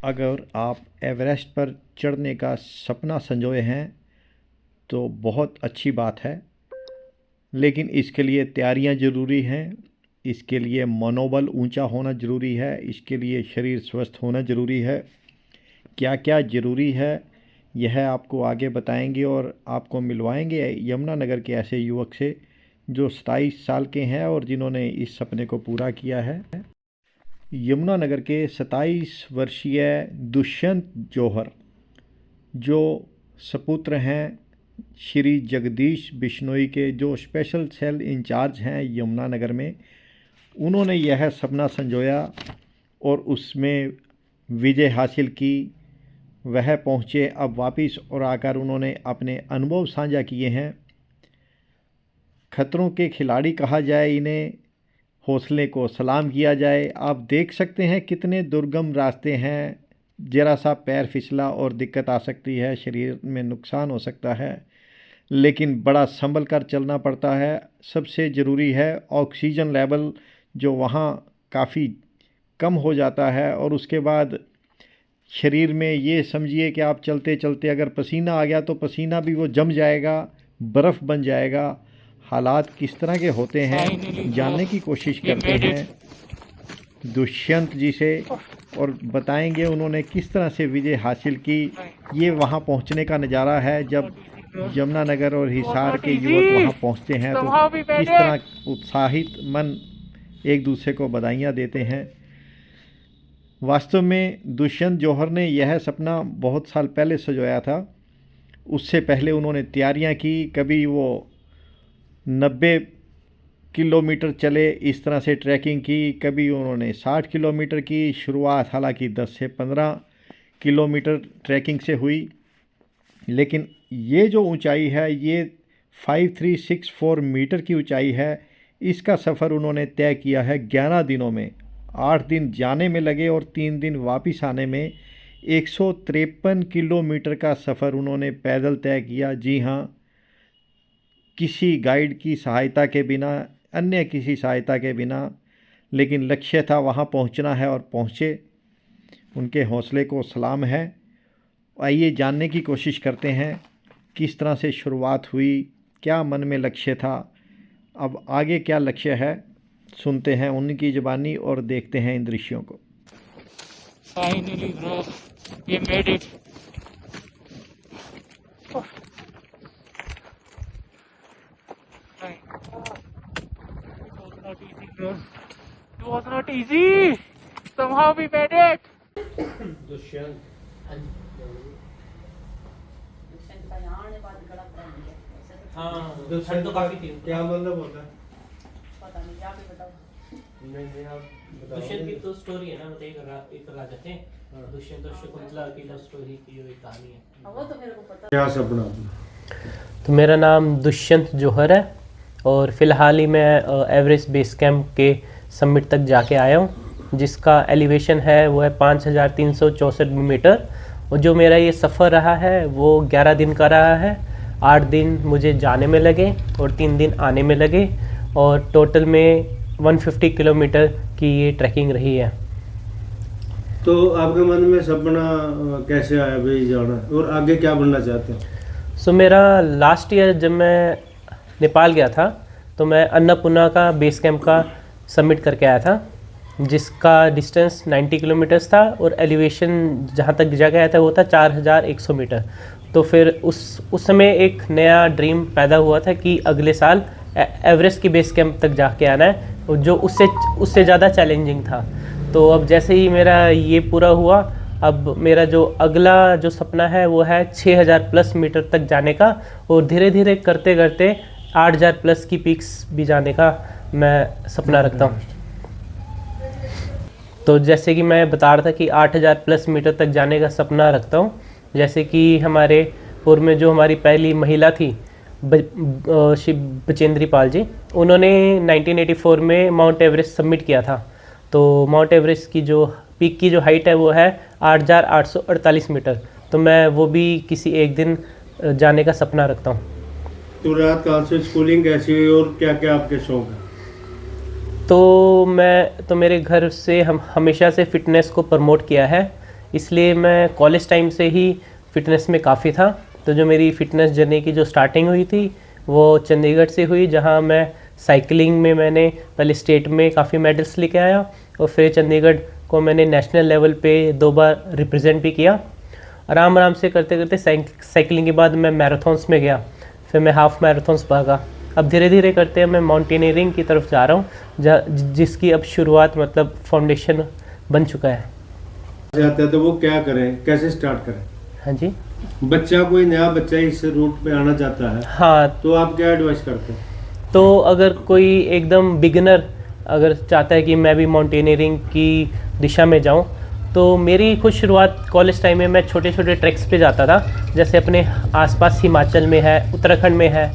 अगर आप एवरेस्ट पर चढ़ने का सपना संजोए हैं तो बहुत अच्छी बात है, लेकिन इसके लिए तैयारियां ज़रूरी हैं। इसके लिए मनोबल ऊंचा होना ज़रूरी है, इसके लिए शरीर स्वस्थ होना ज़रूरी है। क्या क्या ज़रूरी है यह आपको आगे बताएंगे और आपको मिलवाएंगे यमुनानगर के ऐसे युवक से जो 27 साल के हैं और जिन्होंने इस सपने को पूरा किया है। यमुनानगर के 27 वर्षीय दुष्यंत जौहर, जो सपुत्र हैं श्री जगदीश बिश्नोई के, जो स्पेशल सेल इंचार्ज हैं यमुनानगर में, उन्होंने यह सपना संजोया और उसमें विजय हासिल की। वह पहुँचे अब वापस और आकर उन्होंने अपने अनुभव साझा किए हैं। खतरों के खिलाड़ी कहा जाए इन्हें, हौसले को सलाम किया जाए। आप देख सकते हैं कितने दुर्गम रास्ते हैं, ज़रा सा पैर फिसला और दिक्कत आ सकती है, शरीर में नुकसान हो सकता है, लेकिन बड़ा संभल कर चलना पड़ता है। सबसे ज़रूरी है ऑक्सीजन लेवल जो वहाँ काफ़ी कम हो जाता है, और उसके बाद शरीर में ये समझिए कि आप चलते चलते अगर पसीना आ गया तो पसीना भी वो जम जाएगा, बर्फ़ बन जाएगा। हालात किस तरह के होते हैं जानने की कोशिश करते हैं दुष्यंत जी से, और बताएंगे उन्होंने किस तरह से विजय हासिल की। ये वहाँ पहुँचने का नज़ारा है जब यमुनानगर और हिसार के युवक वहाँ पहुँचते हैं तो किस तरह उत्साहित मन एक दूसरे को बधाइयाँ देते हैं। वास्तव में दुष्यंत जौहर ने यह सपना बहुत साल पहले सजोया था। उससे पहले उन्होंने तैयारियां की, कभी वो 90 किलोमीटर चले, इस तरह से ट्रैकिंग की, कभी उन्होंने 60 किलोमीटर की। शुरुआत हालांकि 10 से 15 किलोमीटर ट्रैकिंग से हुई, लेकिन ये जो ऊंचाई है ये 5364 मीटर की ऊंचाई है। इसका सफ़र उन्होंने तय किया है 11 दिनों में। 8 दिन जाने में लगे और 3 दिन वापस आने में। 153 किलोमीटर का सफ़र उन्होंने पैदल तय किया। जी हाँ, किसी गाइड की सहायता के बिना, अन्य किसी सहायता के बिना, लेकिन लक्ष्य था वहाँ पहुँचना है और पहुँचे। उनके हौसले को सलाम है। आइए जानने की कोशिश करते हैं किस तरह से शुरुआत हुई, क्या मन में लक्ष्य था, अब आगे क्या लक्ष्य है। सुनते हैं उनकी ज़बानी और देखते हैं इन दृश्यों को। फाइनली ब्रो, ये made it. It was not easy. Somehow we made it. Dushyant हाँ, दुष्यंत तो काफी थी। क्या मतलब होता है? पता नहीं, क्या भी बताओ। नहीं आप बताओ। दुष्यंत की तो स्टोरी है ना, मतलब एक राजा थे हाँ। दुष्यंत और शकुंतला की लव स्टोरी की जो एक कहानी है। वो तो मेरे को पता। क्या सपना अपना? तो मेरा नाम दुष्यंत जौहर है और फ़िलहाल ही मैं एवरेस्ट बेस कैंप के समिट तक जाके आया हूँ, जिसका एलिवेशन है वो है 5364 मीटर। और जो मेरा ये सफ़र रहा है वो 11 दिन का रहा है। 8 दिन मुझे जाने में लगे और 3 दिन आने में लगे, और टोटल में 150 किलोमीटर की ये ट्रैकिंग रही है। तो आपके मन में सपना कैसे आया भाई जाना, और आगे क्या बनना चाहते हैं? सो मेरा लास्ट ईयर जब मैं नेपाल गया था तो मैं अन्नपूर्णा का बेस कैंप का सबमिट करके आया था, जिसका डिस्टेंस 90 किलोमीटर्स था और एलिवेशन जहाँ तक जाके आया था वो था 4100 मीटर। तो फिर उस समय एक नया ड्रीम पैदा हुआ था कि अगले साल एवरेस्ट की बेस कैंप तक जाके आना है, जो उससे ज़्यादा चैलेंजिंग था। तो अब जैसे ही मेरा ये पूरा हुआ, अब मेरा जो अगला जो सपना है वो है 6000 प्लस मीटर तक जाने का, और धीरे धीरे करते करते 8000 प्लस की पीक्स भी जाने का मैं सपना रखता हूँ। तो जैसे कि मैं बता रहा था कि 8000 प्लस मीटर तक जाने का सपना रखता हूँ। जैसे कि हमारे पूर्व में जो हमारी पहली महिला थी श्री बचेंद्री पाल जी, उन्होंने 1984 में माउंट एवरेस्ट सबमिट किया था। तो माउंट एवरेस्ट की जो पीक की जो हाइट है वो है 8848 मीटर। तो मैं वो भी किसी एक दिन जाने का सपना रखता हूँ। तो रात कहाँ से स्कूलिंग कैसी हुई और क्या क्या आपके शौक हैं? तो मैं तो मेरे घर से हम हमेशा से फ़िटनेस को प्रमोट किया है, इसलिए मैं कॉलेज टाइम से ही फ़िटनेस में काफ़ी था। तो जो मेरी फ़िटनेस जर्नी की जो स्टार्टिंग हुई थी वो चंडीगढ़ से हुई, जहाँ मैं साइकिलिंग में मैंने पहले स्टेट में काफ़ी मेडल्स लेके आया और फिर चंडीगढ़ को मैंने नेशनल लेवल पे 2 बार रिप्रेजेंट भी किया। आराम आराम से करते करते साइकिलिंग के बाद मैं मैराथन्स में गया, फिर मैं हाफ मैराथन्स भागा। अब धीरे धीरे करते मैं माउंटेनियरिंग की तरफ जा रहा हूँ, जिसकी अब शुरुआत मतलब फाउंडेशन बन चुका है। चाहते हैं तो वो क्या करें, कैसे स्टार्ट करें? हाँ जी। बच्चा, कोई नया बच्चा इस रूट पे आना चाहता है हाँ, तो आप क्या एडवाइस करते हैं? तो अगर कोई एकदम बिगिनर अगर चाहता है कि मैं भी माउंटेनियरिंग की दिशा में जाऊं, तो मेरी खुद शुरुआत कॉलेज टाइम में मैं छोटे छोटे ट्रैक्स पे जाता था। जैसे अपने आसपास हिमाचल में है, उत्तराखंड में है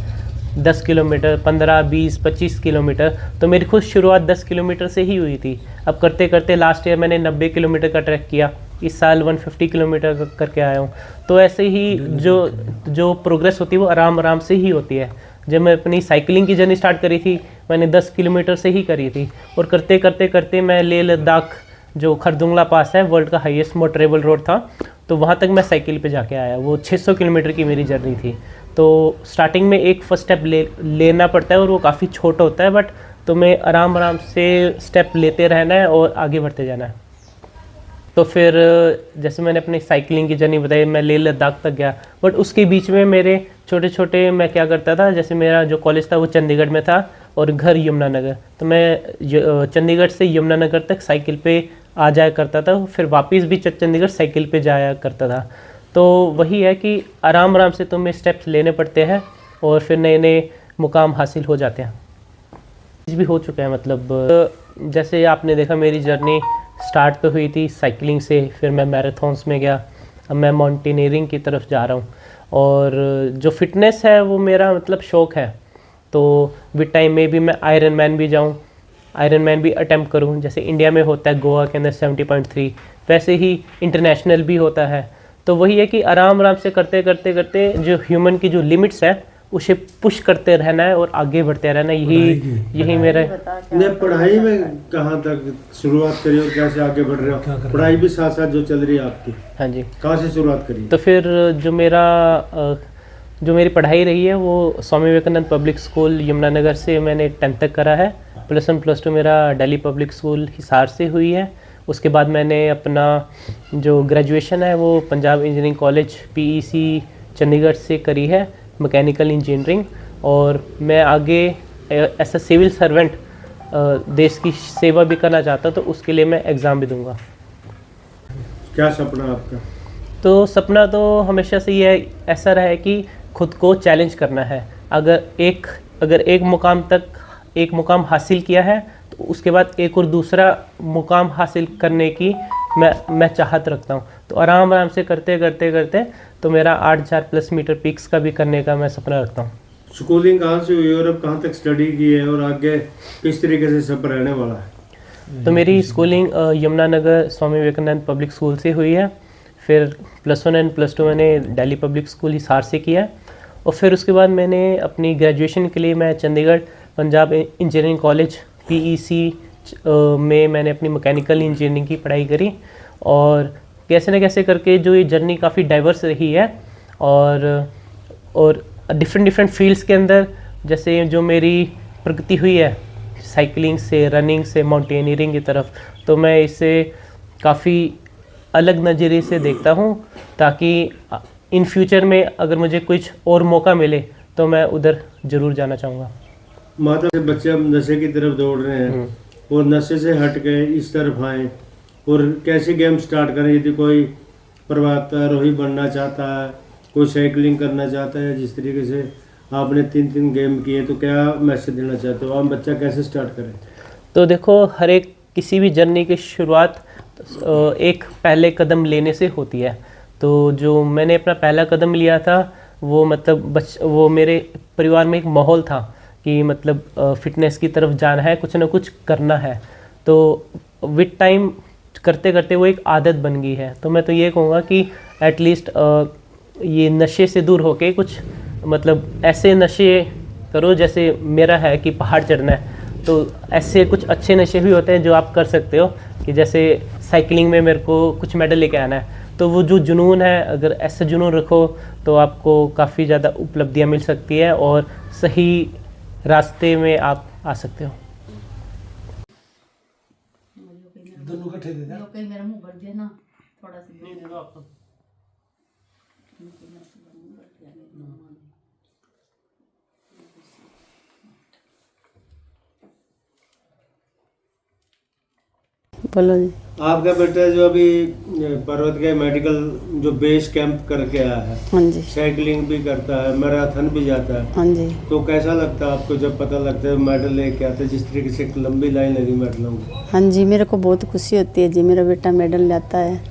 10 किलोमीटर, 15, 20, 25 किलोमीटर। तो मेरी खुद शुरुआत 10 किलोमीटर से ही हुई थी। अब करते करते लास्ट ईयर मैंने 90 किलोमीटर का ट्रैक किया, इस साल 150 किलोमीटर करके आया हूँ। तो ऐसे ही जो प्रोग्रेस होती है वो आराम आराम से ही होती है। जब मैं अपनी साइकिलिंग की जर्नी स्टार्ट करी थी मैंने 10 किलोमीटर से ही करी थी, और करते करते करते मैं लेह लद्दाख जो खरदुंगला पास है, वर्ल्ड का हाईएस्ट मोटरेबल रोड था, तो वहाँ तक मैं साइकिल पे जाके आया। वो 600 किलोमीटर की मेरी जर्नी थी। तो स्टार्टिंग में एक फर्स्ट स्टेप लेना पड़ता है और वो काफ़ी छोटा होता है, बट तुम्हें आराम आराम से स्टेप लेते रहना है और आगे बढ़ते जाना है। तो फिर जैसे मैंने अपनी साइकिलिंग की जर्नी बताई, मैं लेह लद्दाख तक गया, बट उसके बीच में मेरे छोटे छोटे मैं क्या करता था, जैसे मेरा जो कॉलेज था वो चंडीगढ़ में था और घर यमुनानगर, तो मैं चंडीगढ़ से यमुनानगर तक साइकिल पे आ जाया करता था, फिर वापस भी चंडीगढ़ साइकिल पे जाया करता था। तो वही है कि आराम आराम से तुम्हें स्टेप्स लेने पड़ते हैं और फिर नए नए मुकाम हासिल हो जाते हैं। भी हो चुका है, मतलब जैसे आपने देखा मेरी जर्नी स्टार्ट तो हुई थी साइकिलिंग से, फिर मैं मैराथन्स में गया, अब मैं माउंटेनियरिंग की तरफ जा रहा हूँ। और जो फिटनेस है वो मेरा मतलब शौक़ है, तो विद टाइम में भी मैं आयरन मैन भी जाऊँ, आयरन मैन भी अटैम्प्ट करूँ। जैसे इंडिया में होता है गोवा के अंदर 70.3, वैसे ही इंटरनेशनल भी होता है। तो वही है कि आराम आराम से करते करते करते जो ह्यूमन की जो लिमिट्स है उसे पुश करते रहना है और आगे बढ़ते रहना है। यही मेरा ने पढ़ाई में कहाँ तक शुरुआत करी और कैसे आगे बढ़ रहे हो? पढ़ाई भी साथ साथ जो चल रही है आपकी, हाँ जी, कहाँ से शुरुआत करी? तो फिर जो मेरी पढ़ाई रही है वो स्वामी विवेकानंद पब्लिक स्कूल यमुनानगर से मैंने 10th तक करा है। +1 +2 मेरा दिल्ली पब्लिक स्कूल हिसार से हुई है। उसके बाद मैंने अपना जो ग्रेजुएशन है वो Punjab engineering college PEC Chandigarh से करी है, मैकेनिकल इंजीनियरिंग। और मैं आगे एज अ सिविल सर्वेंट देश की सेवा भी करना चाहता हूँ, तो उसके लिए मैं एग्ज़ाम भी दूंगा। क्या सपना आपका? तो सपना तो हमेशा से ये ऐसा रहा है कि खुद को चैलेंज करना है। अगर एक मुकाम हासिल किया है तो उसके बाद एक और दूसरा मुकाम हासिल करने की मैं चाहत रखता हूँ। तो आराम आराम से करते करते करते तो मेरा 8000+ मीटर पीक्स का भी करने का मैं सपना रखता हूँ। स्कूलिंग कहाँ से हुई और अब कहाँ तक स्टडी की है और आगे किस तरीके से सब रहने वाला है? तो मेरी schooling Yamunanagar Swami Vivekananda public school से हुई है, फिर +1 एंड +2 मैंने दिल्ली पब्लिक स्कूल हिसार से किया है, और फिर उसके बाद मैंने अपनी ग्रेजुएशन के लिए मैं Chandigarh Punjab engineering college PEC में मैंने अपनी मैकेनिकल इंजीनियरिंग की पढ़ाई करी। और कैसे न कैसे करके जो ये जर्नी काफ़ी डाइवर्स रही है और डिफरेंट फील्ड्स के अंदर जैसे जो मेरी प्रगति हुई है साइकिलिंग से, रनिंग से, माउंटेनियरिंग की तरफ, तो मैं इसे काफ़ी अलग नज़रिए से देखता हूँ, ताकि इन फ्यूचर में अगर मुझे कुछ और मौका मिले तो मैं उधर ज़रूर जाना चाहूँगा। माता से बच्चे अब नशे की तरफ दौड़ रहे हैं और नशे से हट के इस तरफ आए, और कैसे गेम स्टार्ट करें? यदि कोई पर्वतारोही बनना चाहता है, कोई साइकिलिंग करना चाहता है, जिस तरीके से आपने 3 गेम किए, तो क्या मैसेज देना चाहते हो? आप बच्चा कैसे स्टार्ट करें? तो देखो, हर एक किसी भी जर्नी की शुरुआत एक पहले कदम लेने से होती है। तो जो मैंने अपना पहला कदम लिया था वो मतलब वो मेरे परिवार में एक माहौल था कि मतलब फ़िटनेस की तरफ जाना है, कुछ ना कुछ करना है। तो विद टाइम करते करते वो एक आदत बन गई है। तो मैं तो ये कहूँगा कि एटलीस्ट ये नशे से दूर होके कुछ मतलब ऐसे नशे करो, जैसे मेरा है कि पहाड़ चढ़ना है, तो ऐसे कुछ अच्छे नशे भी होते हैं जो आप कर सकते हो, कि जैसे साइकिलिंग में मेरे को कुछ मेडल लेके आना है, तो वो जो जुनून है, अगर ऐसा जुनून रखो तो आपको काफ़ी ज़्यादा उपलब्धियाँ मिल सकती है और सही रास्ते में आप आ सकते हो। दोनों इकट्ठे दे दे। कहीं मेरा मुंह भर दिया ना थोड़ा सा। बोलो जी। आपका बेटा जो अभी पर्वत के मेडिकल जो बेस कैंप करके आया है, हाँ जी। साइकिलिंग भी करता है, मैराथन भी जाता है, हाँ जी। तो कैसा लगता है आपको जब पता लगता है मेडल लेके आते हैं, जिस तरीके से एक लंबी लाइन लगी मेडलों की? हाँ जी, मेरे को बहुत खुशी होती है जी, मेरा बेटा मेडल लाता है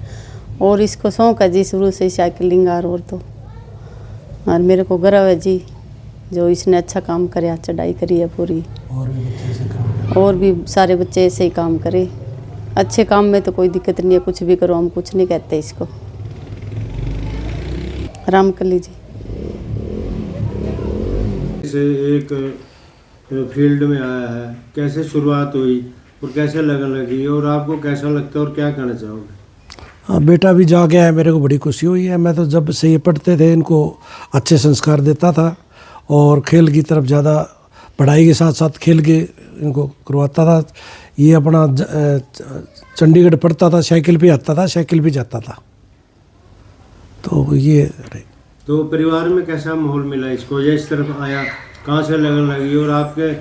और इसको शौक है जी शुरू से ही साइकिलिंग और तो और मेरे को गर्व है जी जो इसने अच्छा काम करे, चढ़ाई करी है पूरी, और भी सारे बच्चे ऐसे ही काम करे। अच्छे काम में तो कोई दिक्कत नहीं है, कुछ भी करो, हम कुछ नहीं कहते इसको। राम कली जी से एक फील्ड में आया है, कैसे शुरुआत हुई और कैसे लगन लगी और आपको कैसा लगता है और क्या कहना चाहोगे? हाँ, बेटा भी जा गया है, मेरे को बड़ी खुशी हुई है। मैं तो जब से ये पढ़ते थे इनको अच्छे संस्कार देता था और खेल की तरफ ज़्यादा, पढ़ाई के साथ साथ खेल के इनको करवाता था। ये अपना चंडीगढ़ पढ़ता था, साइकिल पे आता था, साइकिल पे जाता था। तो ये तो परिवार में कैसा माहौल मिला इसको, या इस तरफ आया, कहाँ से लगन लगी और आपके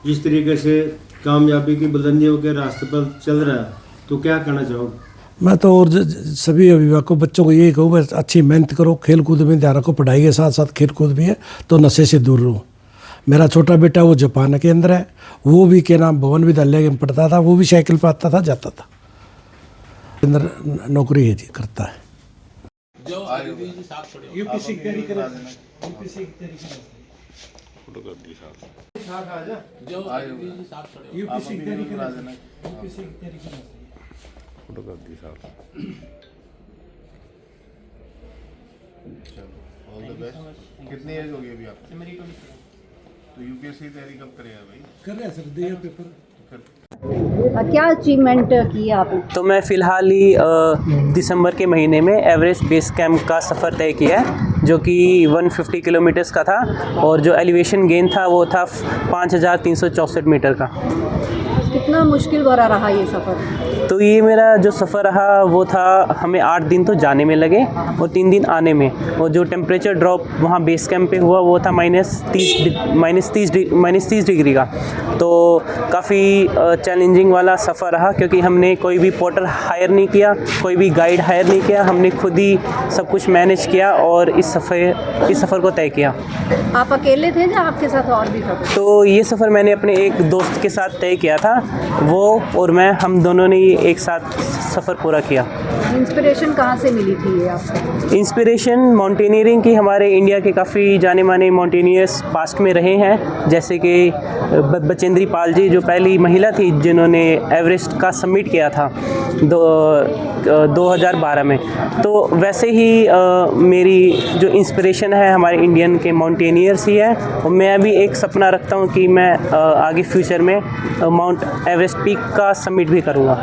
जिस तरीके से कामयाबी की बुलंदियों के रास्ते पर चल रहा है, तो क्या कहना चाहोगे? मैं तो और सभी अभिभावकों बच्चों को यही कहूँ, बस अच्छी मेहनत करो, खेल कूद में ध्यान रखो, पढ़ाई के साथ साथ खेल कूद भी है, तो नशे से दूर रहो। मेरा छोटा बेटा वो जापान के अंदर है, वो भी क्या नाम भवन विद्यालय में पढ़ता था, वो भी साइकिल पर आता था, जाता था, अंदर नौकरी है जी, करता है। यूपीसी की तैयारी करे, यूपीसी की तैयारी करे, फोटो कर दी साहब, आ जा जो यूपीसी की तैयारी करा देना, यूपीसी की तैयारी करना चाहिए, फोटो कर दी साहब। चलो ऑल द बेस्ट। कितनी एज हो गई अभी आपकी? मेरी 23। तो यूपीएससी की तैयारी कब करेगा भाई? कर रहे हैं सर, दिया पेपर। क्या अचीवमेंट किया आपने? तो मैं फ़िलहाल ही दिसंबर के महीने में एवरेस्ट बेस कैंप का सफ़र तय किया है, जो कि 150 किलोमीटर्स का था और जो एलिवेशन गेन था वो था 5364 मीटर का। कितना मुश्किल भरा रहा ये सफ़र? तो ये मेरा जो सफ़र रहा वो था, हमें 8 दिन तो जाने में लगे और 3 दिन आने में, और जो टेम्परेचर ड्रॉप वहाँ बेस कैंप पे हुआ वो था -30 डिग्री का। तो काफ़ी चैलेंजिंग वाला सफ़र रहा, क्योंकि हमने कोई भी पोर्टर हायर नहीं किया, कोई भी गाइड हायर नहीं किया, हमने खुद ही सब कुछ मैनेज किया और इस सफ़र को तय किया। आप अकेले थे या आपके साथ और भी था? तो ये सफ़र मैंने अपने एक दोस्त के साथ तय किया था, वो और मैं, हम दोनों ने एक साथ सफ़र पूरा किया। इंस्पिरेशन कहाँ से मिली थी ये आपको? इंस्पिरेशन माउंटेनियरिंग की, हमारे इंडिया के काफ़ी जाने माने माउंटेनियर्स पास्ट में रहे हैं, जैसे कि बचेंद्री पाल जी जो पहली महिला थी जिन्होंने एवरेस्ट का समिट किया था 2012 में। तो वैसे ही मेरी जो इंस्पिरेशन है हमारे इंडियन के माउंटेनियर्स ही है, और मैं भी एक सपना रखता हूँ कि मैं आगे फ्यूचर में माउंट एवरेस्ट पीक का समिट भी करूँगा।